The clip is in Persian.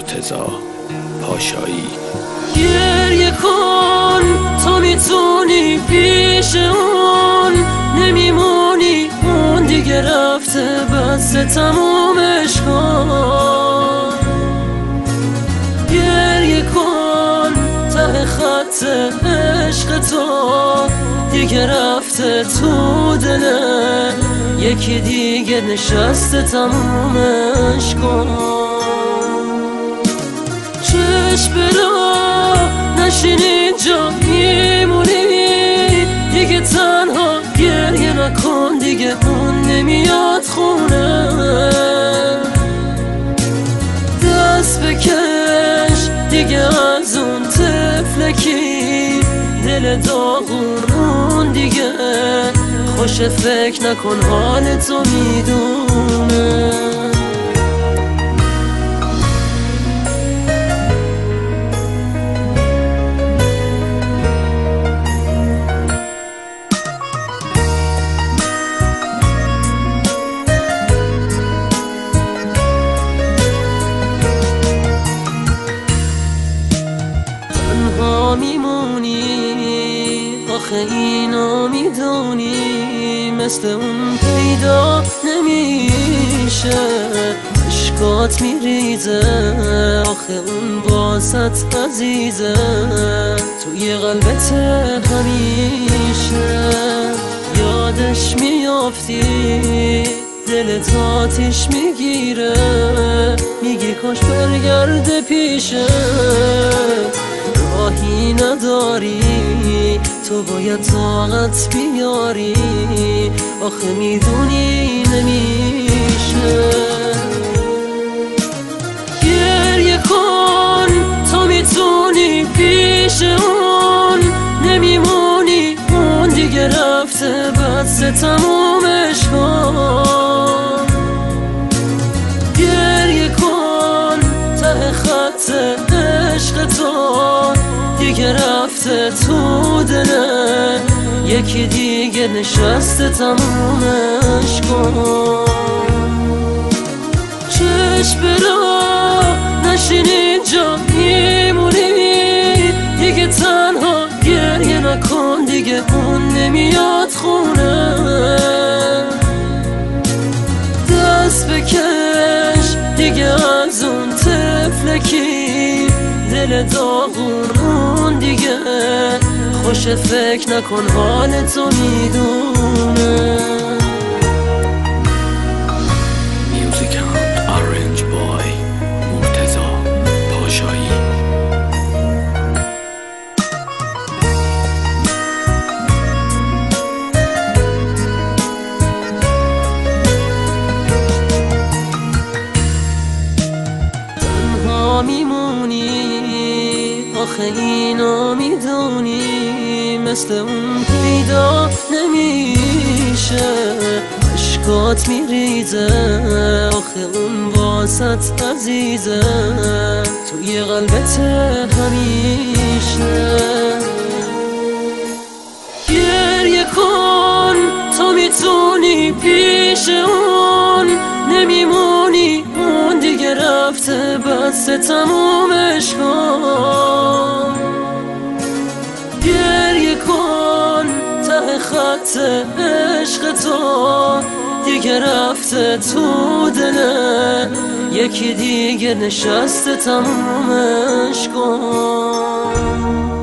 مرتضی پاشایی. گریه کن تو میتونی پیش اون نمیمونی، اون دیگه رفته بس تمومش کن. گریه کن ته خط عشق تو دیگه رفته تو دله، یکی دیگه نشسته تمومش کن. چشم برا نشین اینجا میمونی، دیگه تنها گریه نکن، دیگه اون نمیاد خونه. دست بکش دیگه از اون طفلکی، دل داغون دیگه خوش فکر نکن، حال تو میدونه. میمونی آخه اینو میدونی، مثل اون پیدا نمیشه، اشکات میریزه آخه اون باست عزیزه، توی قلبت همیشه یادش میافتی، دلت آتیش میگیره، میگی کاش برگرده پیشه. راهی نداری تو باید طاقت بیاری، آخه میدونی نمیشه. گریه کن تو میتونی پیش اون نمیمونی، اون دیگه رفته بس تمومش کن. گریه کن ته خط عشق تو دیگه رفته تو دله، یکی دیگه نشسته تمومش کن. چشم برا نشین اینجا میمونی، دیگه تنها گریه نکن، دیگه اون نمیاد خونه. دست بکش دیگه از اون طفلکی، دل داغون دیگه خوش فکر نکن، حال تو میدونه. میوزیک اند آرنج بای مرتضی پاشایی. تنها میمونی آخه اینو میدونی، مثل اون پیدا نمیشه، اشکات میریزه آخه اون باست عزیزه، توی قلبت همیشه. گریه کن تو میتونی پیش اون نمیمونی، اون دیگه رفته بس تمومش کن. گریه کن ته خط عشق تو دیگه رفته تو دله، یکی دیگه نشسته تمومش کن.